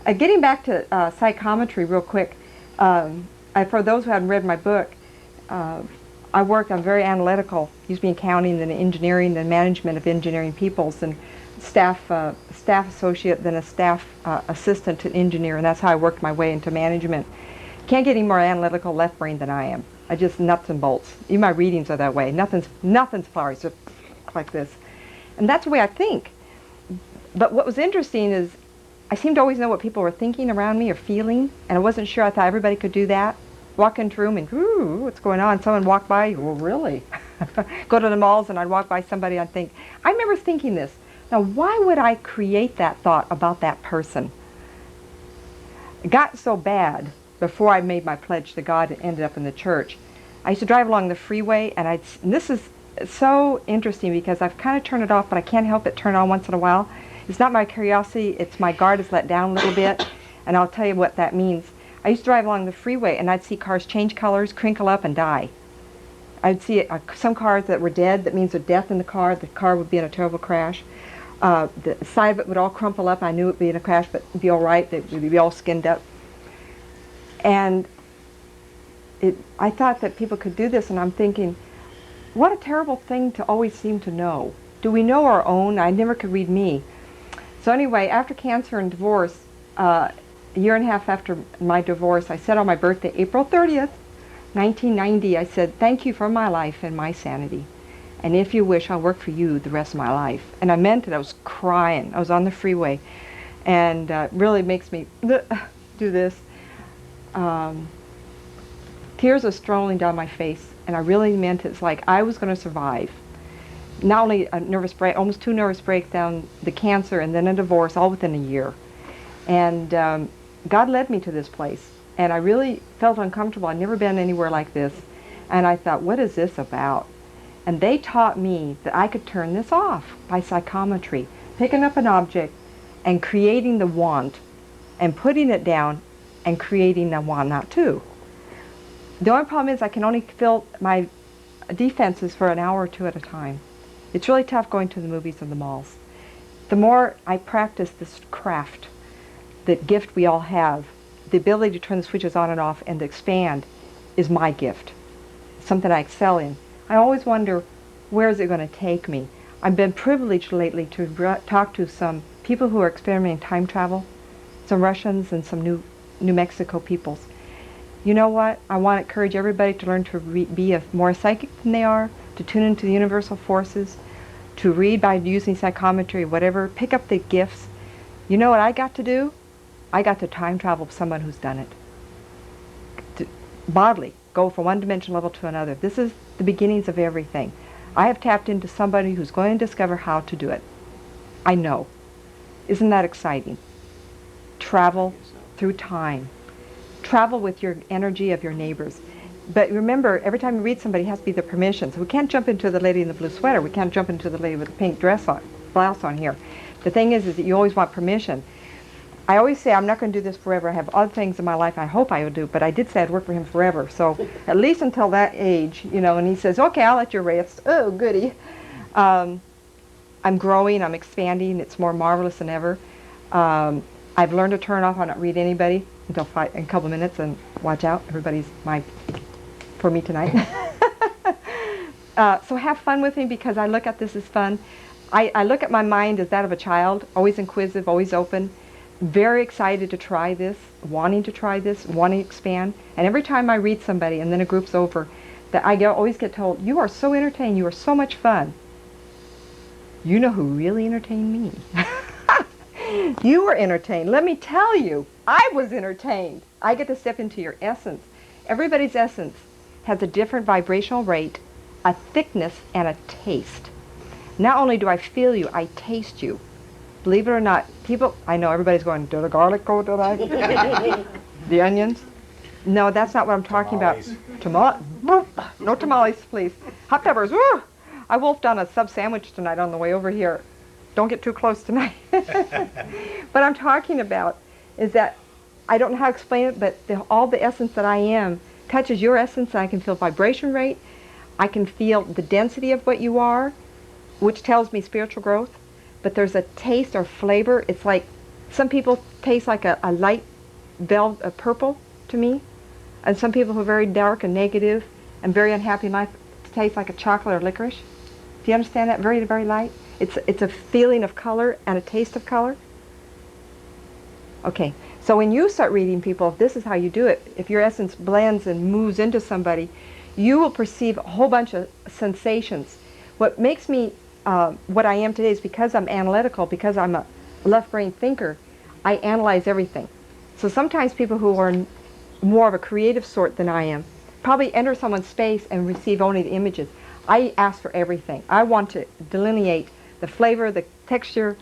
Getting back to psychometry real quick, for those who haven't read my book, I work, I'm very analytical, used to be in accounting, then engineering, then management of engineering peoples, and staff associate, then a staff assistant to engineer, and that's how I worked my way into management. Can't get any more analytical left brain than I am. I just nuts and bolts. Even my readings are that way. Nothing's flowery, just like this. And that's the way I think. But what was interesting is I seemed to always know what people were thinking around me or feeling, and I wasn't sure. I thought everybody could do that. Walk into a room and, ooh, what's going on? Someone walk by, well, really? Go to the malls and I'd walk by somebody and I'd think, I remember thinking this. Now, why would I create that thought about that person? It got so bad before I made my pledge to God and ended up in the church. I used to drive along the freeway, and this is so interesting because I've kind of turned it off, but I can't help it turn on once in a while. It's not my curiosity, it's my guard is let down a little bit, and I'll tell you what that means. I used to drive along the freeway, and I'd see cars change colors, crinkle up, and die. I'd see some cars that were dead, that means there's death in the car would be in a terrible crash. The side of it would all crumple up. I knew it would be in a crash, but it'd be all right. It would be all skinned up. And I thought that people could do this, and I'm thinking, what a terrible thing to always seem to know. Do we know our own? I never could read me. So anyway, after cancer and divorce, a year and a half after my divorce, I said on my birthday, April 30th, 1990, I said, thank you for my life and my sanity. And if you wish, I'll work for you the rest of my life. And I meant it. I was crying. I was on the freeway. And really makes me do this. Tears are strolling down my face. And I really meant it. It's like I was going to survive. Not only a nervous break, almost 2 nervous breakdowns, the cancer, and then a divorce, all within a year. And God led me to this place. And I really felt uncomfortable. I'd never been anywhere like this. And I thought, what is this about? And they taught me that I could turn this off by psychometry, picking up an object and creating the want and putting it down and creating the want not to. The only problem is I can only fill my defenses for an hour or two at a time. It's really tough going to the movies and the malls. The more I practice this craft, the gift we all have, the ability to turn the switches on and off and to expand is my gift, something I excel in. I always wonder, where is it going to take me? I've been privileged lately to talk to some people who are experimenting time travel, some Russians and some New Mexico peoples. You know what? I want to encourage everybody to learn to be more psychic than they are, to tune into the universal forces, to read by using psychometry, whatever, pick up the gifts. You know what I got to do? I got to time travel with someone who's done it. To bodily go from one dimension level to another. This is the beginnings of everything. I have tapped into somebody who's going to discover how to do it. I know. Isn't that exciting? Travel through time. Travel with your energy of your neighbors. But remember, every time you read somebody, it has to be the permission. So we can't jump into the lady in the blue sweater. We can't jump into the lady with the pink dress on, blouse on here. The thing is that you always want permission. I always say I'm not going to do this forever. I have other things in my life I hope I would do, but I did say I'd work for him forever. So at least until that age, you know, and he says, okay, I'll let you rest. Oh, goody. I'm growing, I'm expanding. It's more marvelous than ever. I've learned to turn off. I don't read anybody until in a couple of minutes, and watch out. Everybody's for me tonight. So have fun with me, because I look at this as fun. I look at my mind as that of a child, always inquisitive, always open, very excited to try this, wanting to try this, wanting to expand. And every time I read somebody and then a group's over, that I always get told, you are so entertaining, you are so much fun. You know who really entertained me? You were entertained. Let me tell you, I was entertained. I get to step into your essence. Everybody's essence has a different vibrational rate, a thickness, and a taste. Not only do I feel you, I taste you. Believe it or not, people, I know everybody's going, do the garlic go to that? The onions? No, that's not what I'm talking about. No tamales, please. Hot peppers, woo! I wolfed on a sub sandwich tonight on the way over here. Don't get too close tonight. What I'm talking about is that, I don't know how to explain it, but all the essence that I am touches your essence, and I can feel vibration rate. I can feel the density of what you are, which tells me spiritual growth. But there's a taste or flavor. It's like Some people taste like a light velvet, a purple to me, and some people who are very dark and negative and very unhappy in life taste like a chocolate or licorice. Do you understand that? Very, very light. It's a feeling of color and a taste of color. Okay, so when you start reading people, if this is how you do it, if your essence blends and moves into somebody, you will perceive a whole bunch of sensations. What makes me what I am today is because I'm analytical, because I'm a left-brain thinker, I analyze everything. So sometimes people who are more of a creative sort than I am probably enter someone's space and receive only the images. I ask for everything. I want to delineate the flavor, the texture,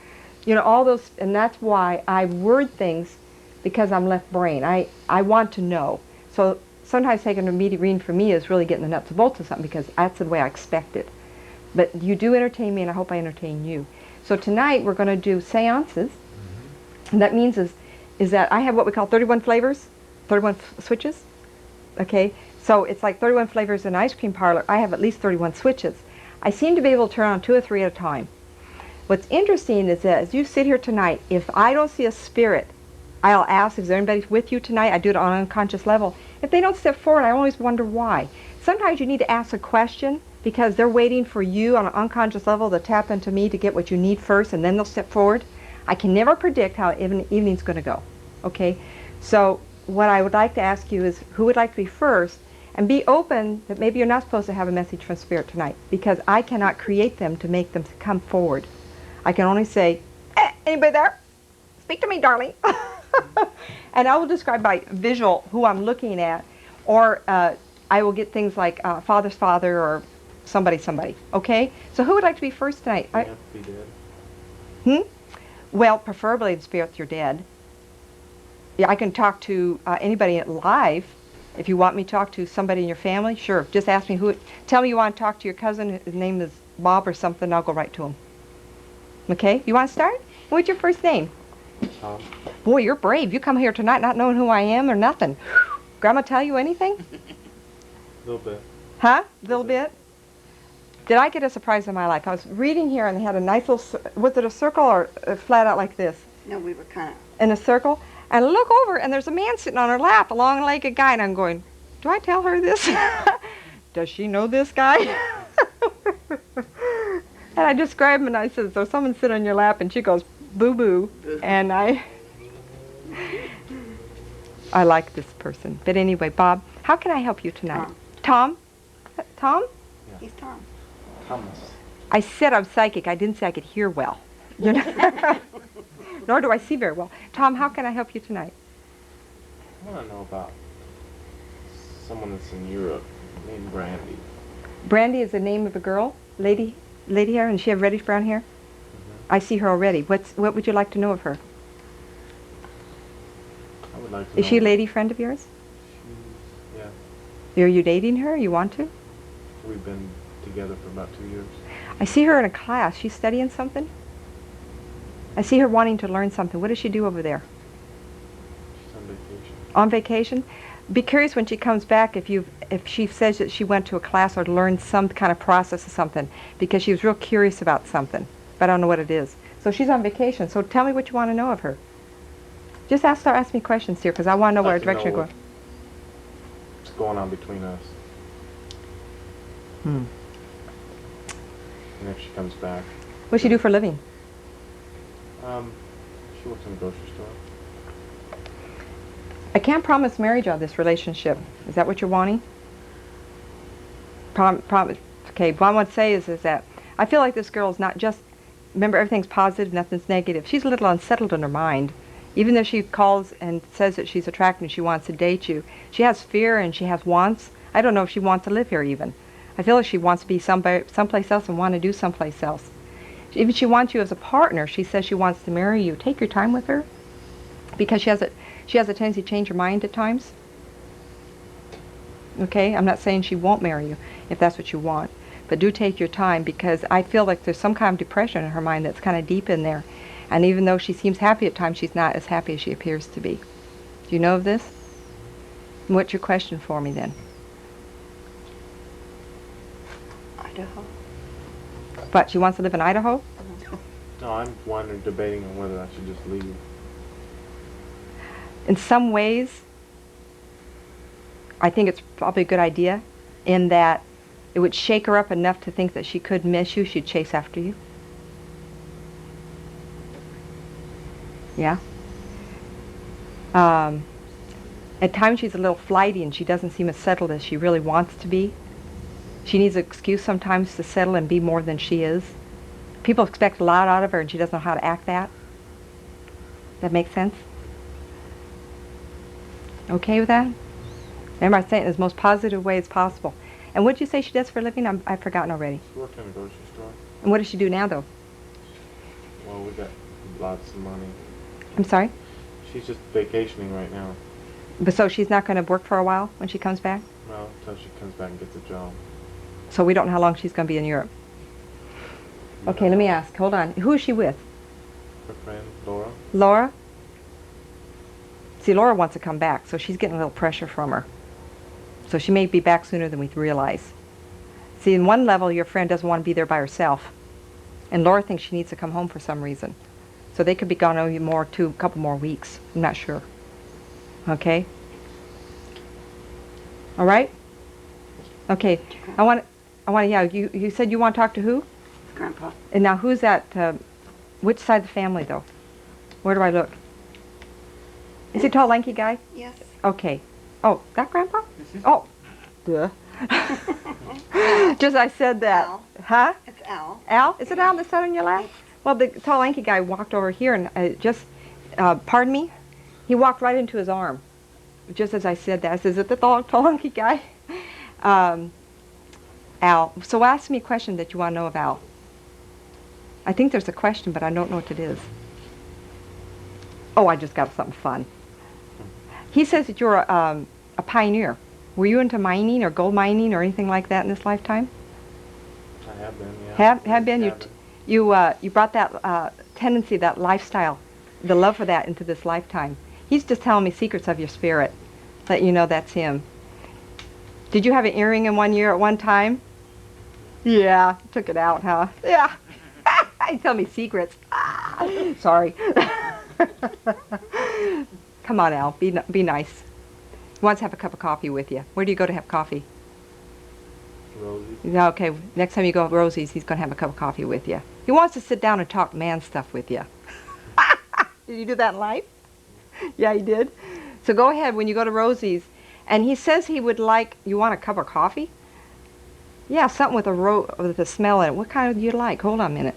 you know, all those, and that's why I word things, because I'm left brain. I want to know. So sometimes taking an immediate reading for me is really getting the nuts and bolts of something, because that's the way I expect it. But you do entertain me, and I hope I entertain you. So tonight we're going to do seances. And that means is that I have what we call 31 flavors, 31 switches. Okay, so it's like 31 flavors in an ice cream parlor. I have at least 31 switches. I seem to be able to turn on 2 or 3 at a time. What's interesting is that as you sit here tonight, if I don't see a spirit, I'll ask, is there anybody with you tonight? I do it on an unconscious level. If they don't step forward, I always wonder why. Sometimes you need to ask a question because they're waiting for you on an unconscious level to tap into me to get what you need first, and then they'll step forward. I can never predict how an evening's going to go. Okay? So what I would like to ask you is who would like to be first, and be open that maybe you're not supposed to have a message from Spirit tonight, because I cannot create them to make them come forward. I can only say, anybody there? Speak to me, darling. And I will describe by visual who I'm looking at, or I will get things like Father's Father or somebody. Okay? So who would like to be first tonight? You have to be dead. Well, preferably in spirit, you're dead. Yeah, I can talk to anybody live. If you want me to talk to somebody in your family, sure. Just ask me who. Tell me you want to talk to your cousin. His name is Bob or something. I'll go right to him. Okay? You want to start? What's your first name? Tom. Boy, you're brave. You come here tonight not knowing who I am or nothing. Grandma tell you anything? A little bit. Huh? A little bit? Did I get a surprise in my life? I was reading here and they had a nice little, was it a circle or flat out like this? No, we were kind of... In a circle. And I look over and there's a man sitting on her lap, a long-legged guy, and I'm going, do I tell her this? Does she know this guy? And I describe him and I said, so someone sit on your lap, and she goes, boo-boo. And I like this person. But anyway, Bob, how can I help you tonight? Tom? Tom? Yeah. He's Tom. Thomas. I said I'm psychic. I didn't say I could hear well. You know? Nor do I see very well. Tom, how can I help you tonight? I want to know about someone that's in Europe named Brandy. Brandy is the name of a girl, lady hair, and she have reddish brown hair? I see her already. What would you like to know of her? I would like to know. Is she a lady friend of yours? Yeah. Are you dating her? You want to? We've been together for about 2 years. I see her in a class. She's studying something? I see her wanting to learn something. What does she do over there? She's on vacation. On vacation? Be curious when she comes back if she says that she went to a class or learned some kind of process or something, because she was real curious about something, but I don't know what it is. So she's on vacation. So tell me what you want to know of her. Just start asking me questions here, because I want to know where direction you're going. What's going on between us? And if she comes back. What does she do for a living? She works in a grocery store. I can't promise marriage on this relationship. Is that what you're wanting? Promise. Okay, what I want to say is that I feel like this girl is not just, remember, everything's positive, nothing's negative. She's a little unsettled in her mind. Even though she calls and says that she's attracted and she wants to date you, she has fear and she has wants. I don't know if she wants to live here even. I feel like she wants to be someplace else and want to do someplace else. Even she wants you as a partner. She says she wants to marry you. Take your time with her, because she has a tendency to change her mind at times. Okay, I'm not saying she won't marry you if that's what you want, but do take your time, because I feel like there's some kind of depression in her mind that's kind of deep in there. And even though she seems happy at times, she's not as happy as she appears to be. Do you know of this? And what's your question for me then? Idaho. But she wants to live in Idaho? No, I'm debating on whether I should just leave. In some ways, I think it's probably a good idea in that it would shake her up enough to think that she could miss you. She'd chase after you. Yeah. At times she's a little flighty and she doesn't seem as settled as she really wants to be. She needs an excuse sometimes to settle and be more than she is. People expect a lot out of her and she doesn't know how to act that. That makes sense? Okay with that? Remember, I say it in the most positive way as possible. And what did you say she does for a living? I've forgotten already. She works in a grocery store. And what does she do now, though? Well, we got lots of money. I'm sorry? She's just vacationing right now. But so she's not going to work for a while when she comes back? Well, until she comes back and gets a job. So we don't know how long she's going to be in Europe. Okay, let me ask. Hold on. Who is she with? Her friend, Laura. Laura? See, Laura wants to come back, so she's getting a little pressure from her. So she may be back sooner than we realize. See, in one level, your friend doesn't want to be there by herself. And Laura thinks she needs to come home for some reason. So they could be gone a couple more weeks. I'm not sure. Okay? All right? Okay. Yeah, you said you want to talk to who? Grandpa. And now who's that, which side of the family, though? Where do I look? Is he a tall, lanky guy? Yes. Okay. Oh, that Grandpa? Oh, duh. Just I said that. Al. Huh? It's Al. Al? Is it Al that sat on your lap? Well, the tall, lanky guy walked over here and pardon me? He walked right into his arm. Just as I said that. I said, is it the tall, lanky guy? Al. So ask me a question that you want to know of Al. I think there's a question, but I don't know what it is. Oh, I just got something fun. He says that you're a pioneer. Were you into mining or gold mining or anything like that in this lifetime? I have been, yeah. Have been? You brought that tendency, that lifestyle, the love for that into this lifetime. He's just telling me secrets of your spirit. Let you know that's him. Did you have an earring in 1 year at one time? Yeah, took it out, huh? Yeah. He tell me secrets. Sorry. Come on, Al. Be nice. He wants to have a cup of coffee with you. Where do you go to have coffee? Rosie. Yeah, okay. Next time you go to Rosie's, he's going to have a cup of coffee with you. He wants to sit down and talk man stuff with you. Did you do that in life? Yeah, he did. So go ahead when you go to Rosie's. And he says he would like, you want a cup of coffee? Yeah, something with a smell in it. What kind do you like? Hold on a minute.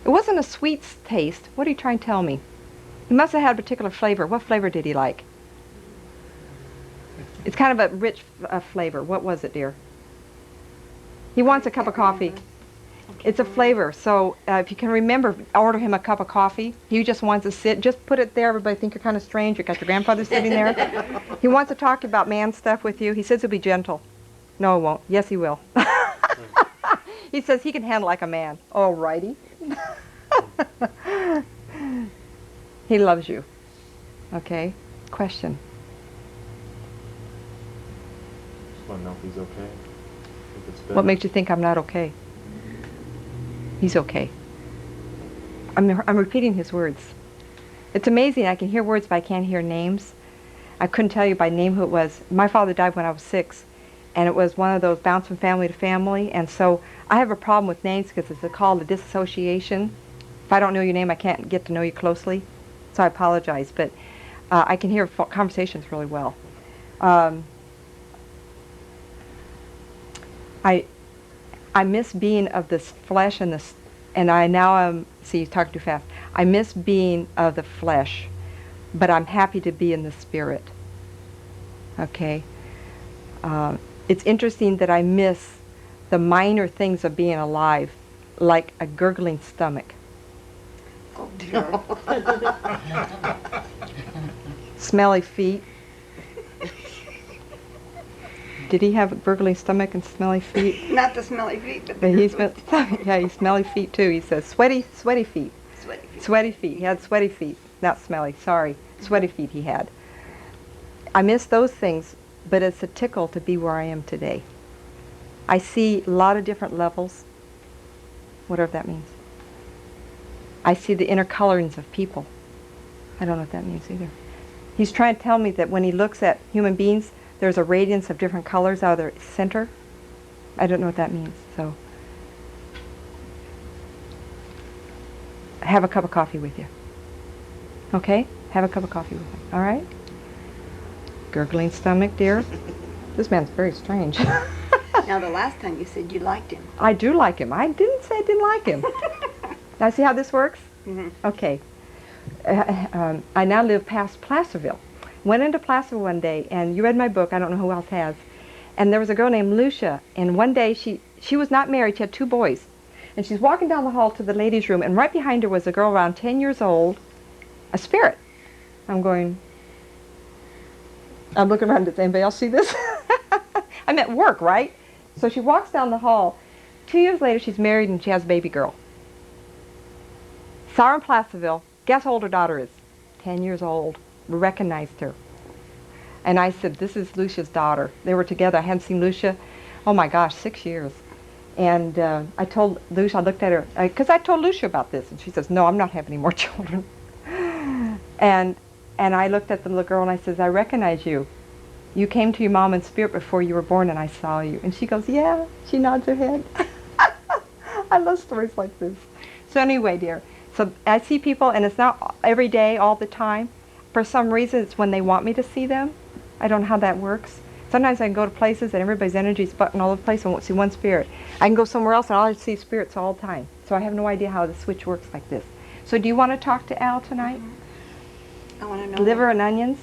It wasn't a sweet taste. What are you trying to tell me? He must have had a particular flavor. What flavor did he like? It's kind of a rich flavor. What was it, dear? He wants a cup of coffee. It's a flavor. So if you can remember, order him a cup of coffee. He just wants to sit. Just put it there. Everybody think you're kind of strange. You got your grandfather sitting there. He wants to talk about man stuff with you. He says he'll be gentle. No, he won't. Yes, he will. He says he can handle like a man. All righty. He loves you. Okay? Question. Just want to know if he's okay. If it's better. What makes you think I'm not okay? He's okay. I'm repeating his words. It's amazing. I can hear words, but I can't hear names. I couldn't tell you by name who it was. My father died when I was 6, and it was one of those bounce from family to family, and so I have a problem with names because it's called a disassociation. If I don't know your name, I can't get to know you closely, so I apologize, but I can hear conversations really well. I miss being of this flesh and this, and I now am, see, you talk too fast. I miss being of the flesh, but I'm happy to be in the spirit. Okay? It's interesting that I miss the minor things of being alive, like a gurgling stomach. Oh, dear. Smelly feet. Did he have a gurgling stomach and smelly feet? Not the smelly feet, but the But he's gurgling yeah, he's smelly feet too. He says sweaty feet. sweaty feet. Sweaty feet. He had sweaty feet. Not smelly, sorry. Sweaty feet he had. I miss those things, but it's a tickle to be where I am today. I see a lot of different levels, whatever that means. I see the inner colorings of people. I don't know what that means either. He's trying to tell me that when he looks at human beings, there's a radiance of different colors out of their center. I don't know what that means, so. Have a cup of coffee with you. Okay? Have a cup of coffee with me, all right? Gurgling stomach, dear. This man's very strange. Now, the last time you said you liked him. I do like him. I didn't say I didn't like him. Now, see how this works? Mm-hmm. Okay. I now live past Placerville. Went into Placerville one day, and you read my book, I don't know who else has, and there was a girl named Lucia, and one day she was not married, she had 2 boys, and she's walking down the hall to the ladies' room, and right behind her was a girl around 10 years old, a spirit. I'm going, I'm looking around, does anybody else see this? I'm at work, right? So she walks down the hall. 2 years later, she's married and she has a baby girl. Saw her in Placerville. Guess how old her daughter is? 10 years old. Recognized her. And I said, this is Lucia's daughter. They were together. I hadn't seen Lucia, oh my gosh, 6 years. And I told Lucia, I looked at her, because I told Lucia about this, and she says, no, I'm not having any more children. And I looked at the little girl and I says, I recognize you. You came to your mom in spirit before you were born and I saw you. And she goes, yeah. She nods her head. I love stories like this. So anyway, dear, so I see people, and it's not every day, all the time. For some reason, it's when they want me to see them. I don't know how that works. Sometimes I can go to places and everybody's energy is buttoned all over the place and I won't see one spirit. I can go somewhere else and I'll see spirits all the time. So I have no idea how the switch works like this. So do you want to talk to Al tonight? I want to know. Liver and onions?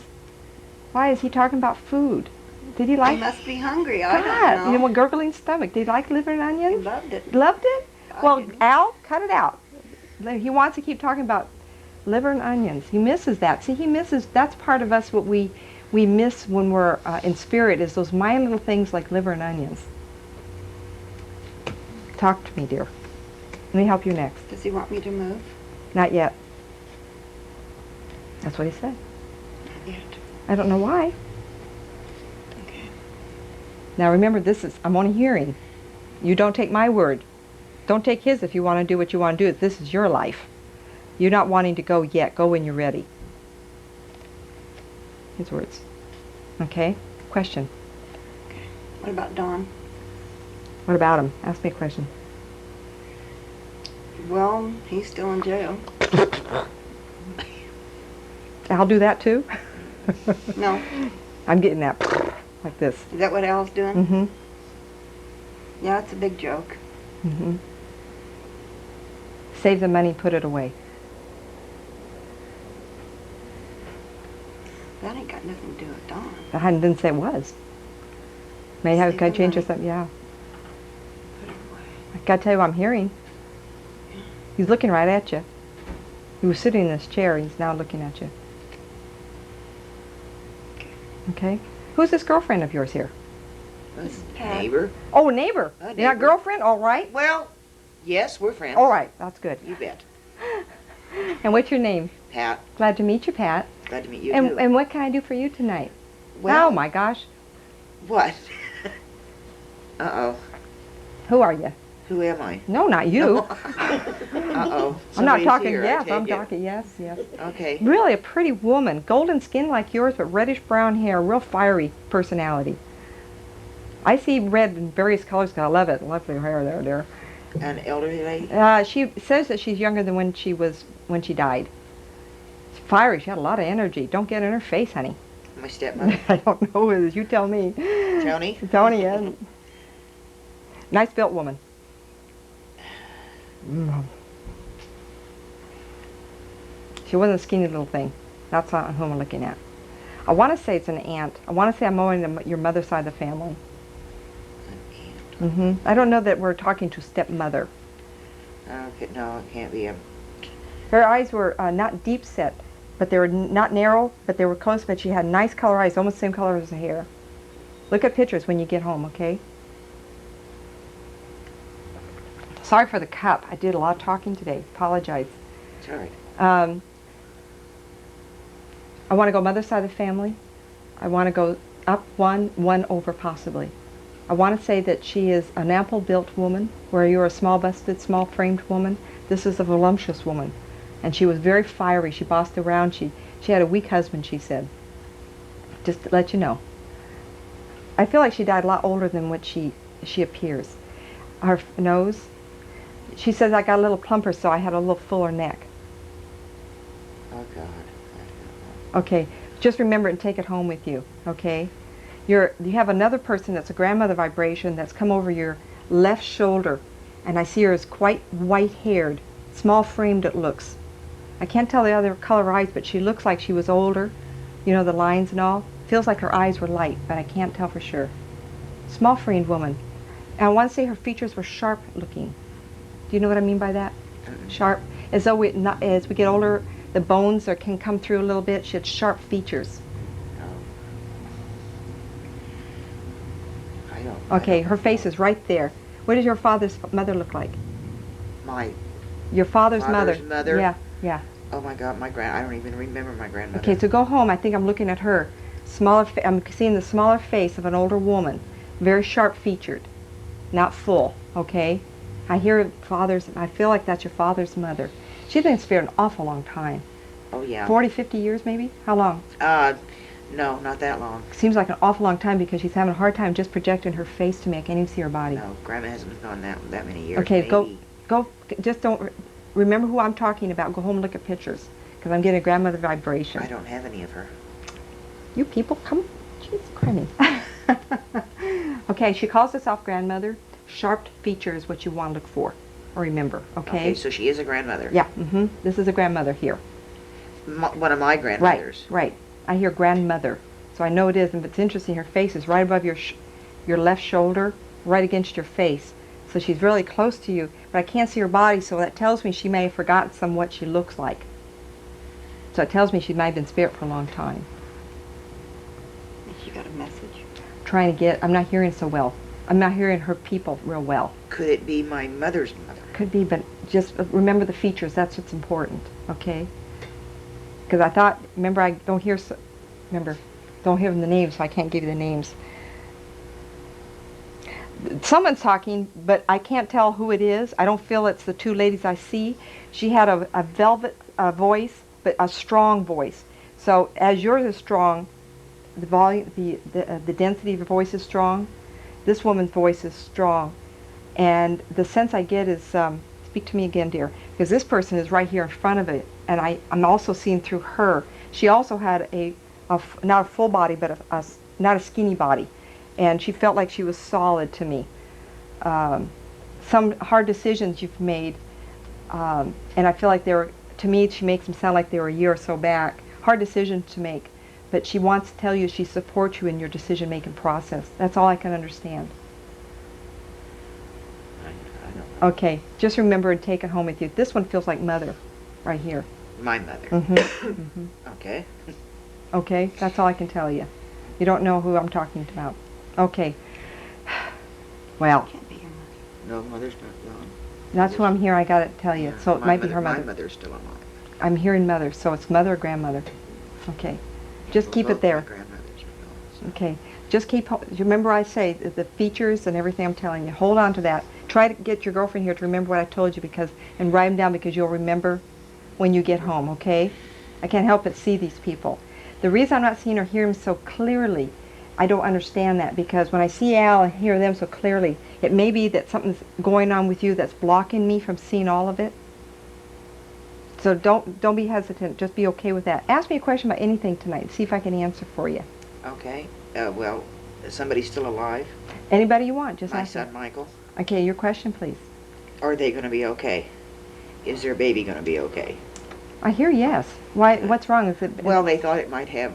Why is he talking about food? Did he He like? must be hungry. I God, don't you know. know, a gurgling stomach. Did he like liver and He onions? loved it. Loved it? I Well, didn't. Al, cut it out. He wants to keep talking about liver and onions. He misses that. See, he misses, that's part of us what we miss when we're in spirit, is those minor little things like liver and onions. Talk to me, dear. Let me help you next. Does he want me to move? Not yet. That's what he said. Not yet. I don't know why. Okay. Now remember, I'm only hearing. You don't take my word. Don't take his if you want to do what you want to do. This is your life. You're not wanting to go yet. Go when you're ready. His words. Okay? Question. Okay. What about Don? What about him? Ask me a question. Well, he's still in jail. I'll do that too? No. I'm getting that like this. Is that what Al's doing? Mm-hmm. Yeah, it's a big joke. Mm-hmm. Save the money, put it away. That ain't got nothing to do with Don. I didn't say it was. May have Save got the change or money. something, yeah. Put it away. I gotta tell you what I'm hearing. He's looking right at you. He was sitting in this chair, he's now looking at you. Okay? Who's this girlfriend of yours here? That's Pat. neighbor. Oh, neighbor. A You're not neighbor. girlfriend? All right. Well, yes, we're friends. All right, that's good. You bet. And what's your name? Pat, Glad to meet you, Pat. glad to meet you too. And what can I do for you tonight? Well, Oh my gosh. what? Uh-oh. Who are you? Who am I? No, not you. Uh-oh. I'm not Somebody's talking here, I yes, take I'm it. talking yes, yes. Okay. Really a pretty woman. Golden skin like yours, but reddish brown hair, real fiery personality. I see red in various colors 'cause I love it. Lovely hair there, dear. An elderly lady? She says that she's younger than when she died. It's fiery. She had a lot of energy. Don't get in her face, honey. My stepmother? I don't know who it is. You tell me. Tony? Tony, yeah. Nice built woman. She wasn't a skinny little thing. That's not who I'm looking at. I want to say it's an aunt. I want to say I'm more in your mother's side of the family. I don't know that we're talking to stepmother. Okay, no, it can't be him. Her eyes were not deep set, but they were not narrow, but they were close, but she had nice color eyes, almost the same color as the hair. Look at pictures when you get home, okay? Sorry for the cup. I did a lot of talking today. Apologize. It's all right. I want to go mother's side of the family. I want to go up one over possibly. I want to say that she is an ample-built woman, where you're a small-busted, small-framed woman. This is a voluptuous woman. And she was very fiery. She bossed around. She had a weak husband, she said. just to let you know. I feel like she died a lot older than what she appears. Her nose, she says I got a little plumper, so I had a little fuller neck. Oh, God. Okay, just remember it and take it home with you, okay? You have another person that's a grandmother vibration that's come over your left shoulder, and I see her as quite white-haired, small-framed it looks. I can't tell the other color eyes, but she looks like she was older. You know, the lines and all. Feels like her eyes were light, but I can't tell for sure. Small-framed woman. And I want to say her features were sharp-looking. Do you know what I mean by that? Sharp. As though as we get older, the bones can come through a little bit. She had sharp features. I don't. Okay, her face is right there. What does your father's mother look like? My Your father's father's mother? Yeah, yeah. Oh my God, I don't even remember my grandmother. Okay, so go home. I think I'm looking at her. I'm seeing the smaller face of an older woman, very sharp featured, not full. Okay, I hear I feel like that's your father's mother. She's been in spirit an awful long time. Oh yeah. 40, 50 years maybe? How long? No, not that long. Seems like an awful long time because she's having a hard time just projecting her face to me. I can't even see her body. No, Grandma hasn't been gone that many years. Okay, maybe. go. Just don't remember who I'm talking about. Go home and look at pictures because I'm getting a grandmother vibration. I don't have any of her. You people, come. Jeez, criminy. Okay, she calls herself grandmother. Sharp feature is what you want to look for or remember. Okay. Okay, so she is a grandmother. Yeah. This is a grandmother here. One of my grandmothers. Right. I hear grandmother, so I know it is. And it's interesting. Her face is right above your left shoulder, right against your face. So she's really close to you, but I can't see her body, so that tells me she may have forgotten some what she looks like. So it tells me she might have been spirit for a long time. She got a message. I'm not hearing so well. I'm not hearing her people real well. Could it be my mother's mother? Could be, but just remember the features. That's what's important, okay? Because I thought, remember, don't hear the names, so I can't give you the names. Someone's talking, but I can't tell who it is. I don't feel it's the two ladies I see. She had a velvet voice, but a strong voice. So as yours is strong, the volume, the density of your voice is strong. This woman's voice is strong, and the sense I get is, speak to me again, dear, because this person is right here in front of it, and I'm also seeing through her. She also had not a full body, but not a skinny body, and she felt like she was solid to me. Some hard decisions you've made, and I feel like to me, she makes them sound like they were a year or so back. Hard decisions to make. But she wants to tell you she supports you in your decision-making process. That's all I can understand. I don't know. Okay, just remember and take it home with you. This one feels like mother, right here. My mother. Okay. Okay, that's all I can tell you. You don't know who I'm talking about. Okay. Well, Can't be your mother. No, mother's not gone. that's who I'm here. I got to tell you. So it might be her My mother. mother's still alive. I'm hearing mother, so it's mother or grandmother. Okay. Just keep Both it there. My grandmothers are gone, so. Okay. Just remember I say the features and everything I'm telling you. Hold on to that. Try to get your girlfriend here to remember what I told you and write them down because you'll remember when you get home, okay? I can't help but see these people. The reason I'm not seeing or hearing them so clearly, I don't understand that because when I see Al and hear them so clearly, it may be that something's going on with you that's blocking me from seeing all of it. So don't be hesitant. Just be okay with that. Ask me a question about anything tonight. See if I can answer for you. Okay. Well, is somebody still alive? Anybody you want. Just My ask me. son Michael. Okay, your question, please. Are they going to be okay? Is their baby going to be okay? I hear yes. Why? What's wrong? Well, they thought it might have.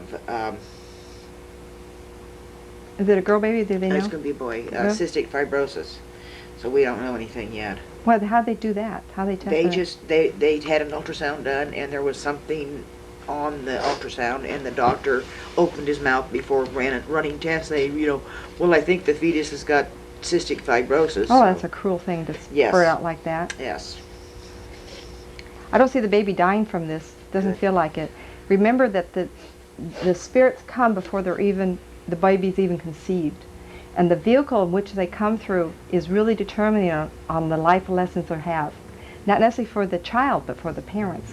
Is it a girl baby? Do they know? It's going to be a boy. Yeah. Cystic fibrosis. So we don't know anything yet. Well, how'd they do that? How they test They that? just they had an ultrasound done, and there was something on the ultrasound, and the doctor opened his mouth before running tests. They, well, I think the fetus has got cystic fibrosis. Oh, so- that's a cruel thing to Yes. spurt out like that. Yes. I don't see the baby dying from this. Doesn't Good. feel like it. Remember that the spirits come before the baby's even conceived. And the vehicle in which they come through is really determining on the life lessons they have. Not necessarily for the child, but for the parents.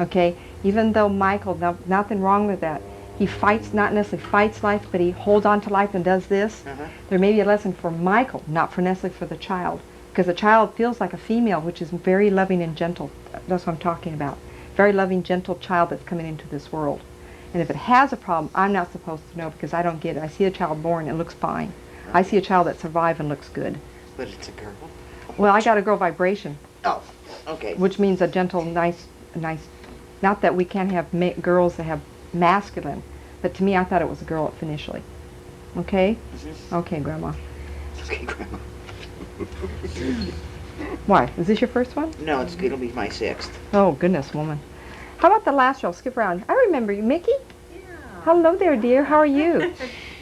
Okay? Even though Michael, nothing wrong with that, he fights, not necessarily fights life, but he holds on to life and does this. There may be a lesson for Michael, not for necessarily for the child. Because the child feels like a female, which is very loving and gentle. That's what I'm talking about. Very loving, gentle child that's coming into this world. And if it has a problem, I'm not supposed to know because I don't get it. I see a child born and it looks fine. I see a child that survived and looks good. But it's a girl. Well, I got a girl vibration, Oh, okay. which means a gentle, nice. Not that we can't have girls that have masculine, but to me, I thought it was a girl initially. Okay? Okay, Grandma. Okay, Grandma. Why? Is this your first one? No, it'll be my 6th. Oh, goodness, woman. How about the last row? Skip around. I remember you. Mickey? Yeah. Hello there, dear. How are you?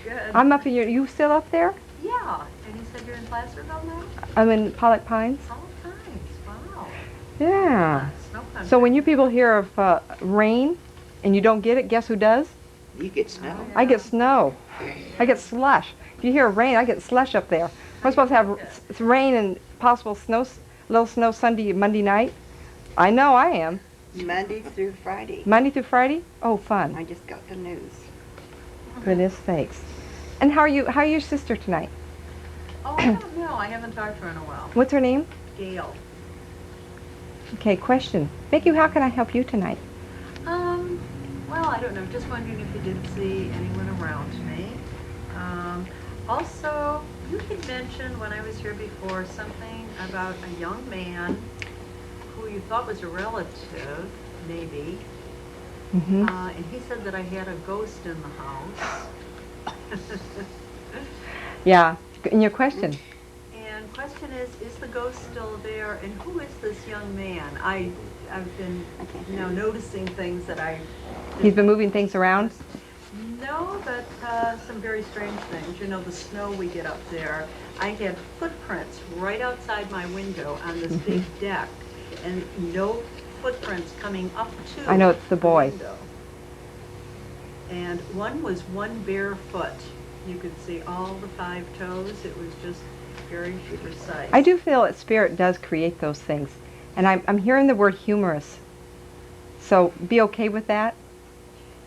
Good. I'm up in you still up there? Yeah. And you said you're in Placerville now? I'm in Pollock Pines. All times. Wow. Yeah. Snow country. So when you people hear of rain and you don't get it, guess who does? You get snow. I get snow. I get slush. If you hear rain, I get slush up there. We're supposed to have rain and possible snow, little snow Sunday, Monday night. I know I am. Monday through Friday. Monday through Friday? Oh, fun. I just got the news. Goodness sakes. And how are you? How are your sister tonight? Oh, I don't know. I haven't talked to her in a while. What's her name? Gail. Okay, question. Mickey, how can I help you tonight? Well, I don't know. Just wondering if you did see anyone around me. Also, you had mentioned when I was here before something about a young man who you thought was a relative, maybe. Mm-hmm. And he said that I had a ghost in the house. Yeah. And your question? And question is the ghost still there? And who is this young man? I've been, noticing things that I... He's been moving things around? No, but some very strange things. You know, the snow we get up there. I had footprints right outside my window on this big deck, and no footprints coming up to I know it's the boy. window. And one was one bare foot. You could see all the 5 toes. It was just very precise. I do feel that spirit does create those things. And I'm hearing the word humorous. So be okay with that?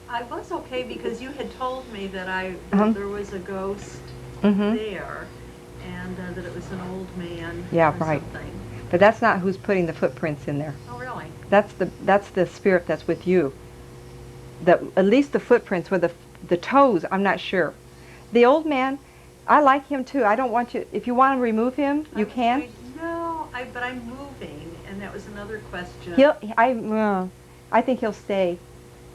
I was okay because you had told me that there was a ghost Mm-hmm. there, and that it was an old man Yeah, or right. something. But that's not who's putting the footprints in there. Oh, really? That's the spirit that's with you. At least the footprints with the toes, I'm not sure. The old man, I like him too. I don't want you, if you want to remove him, you can. No, but I'm moving, and that was another question. I think he'll stay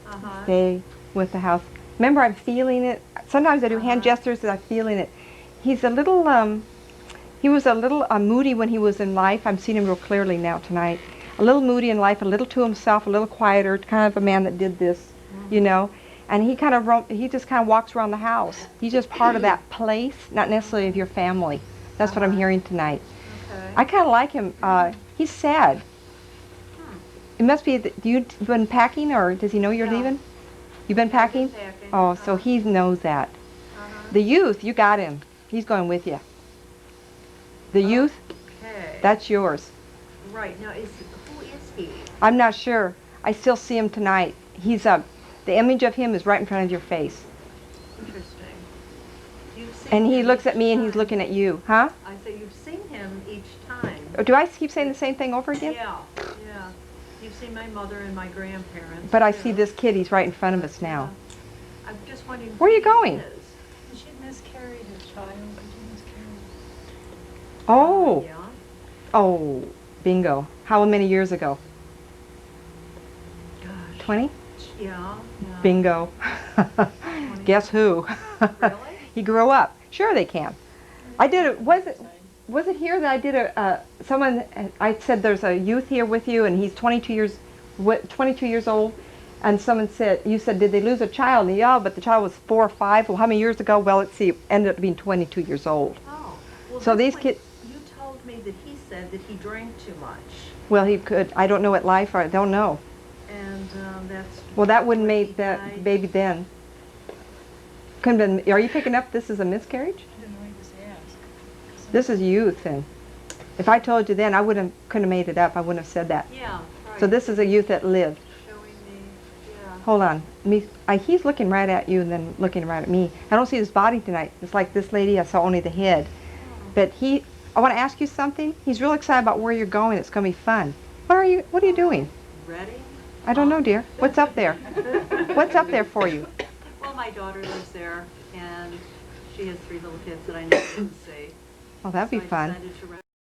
Uh-huh. with the house. Remember, I'm feeling it. Sometimes I do hand gestures and I'm feeling it. He's a little, he was a little moody when he was in life. I'm seeing him real clearly now tonight. A little moody in life, a little to himself, a little quieter, kind of a man that did this, you know. And he just kind of walks around the house. He's just part of that place, not necessarily of your family. That's what I'm hearing tonight. Okay. I kind of like him. He's sad. It must be that you've been packing, or does he know you're Yeah. leaving? You've been packing? packing. Oh, so he knows that. Uh-huh. The youth, you got him. He's going with you. The youth, Okay. that's yours. Right. Now, who is he? I'm not sure. I still see him tonight. He's the image of him is right in front of your face. Interesting. You've seen And he him looks each at me and he's time. looking at you. Huh? I say you've seen him each time. Or do I keep saying the same thing over again? Yeah, yeah. You've seen my mother and my grandparents. But I too. see this kid, he's right in front of us now. Yeah. I'm just wondering. Where are who you going? he is. She miscarried a child. She miscarried. Oh, Yeah. oh, bingo. How many years ago? Gosh. 20? Yeah. Yeah. Bingo. Guess who? Really? He grew up. Sure they can. I did it, was it here that I did I said there's a youth here with you and he's 22 years old, and someone said, you said, did they lose a child? And yeah, but the child was 4 or 5. Well, how many years ago? Well, let's see, it ended up being 22 years old. Oh. Well, So this these one, kids, you told me that he said that he drank too much, well, he could, I don't know what life, or I don't know. and that's. Well, that wouldn't why make he that died. baby then. Couldn't have been, are you picking up this is a miscarriage? I didn't know he was asked. This is youth, and if I told you then, couldn't have made it up. I wouldn't have said that. Yeah. Right. So this is a youth that lived. Showing me. Yeah. Hold on. He's looking right at you and then looking right at me. I don't see his body tonight. It's like this lady, I saw only the head. But I want to ask you something. He's real excited about where you're going. It's going to be fun. What are you doing? Ready? I don't know, dear. What's up there? What's up there for you? Well, my daughter lives there, and she has 3 little kids that I never get to see. Oh, that'd be So I fun. decided to rent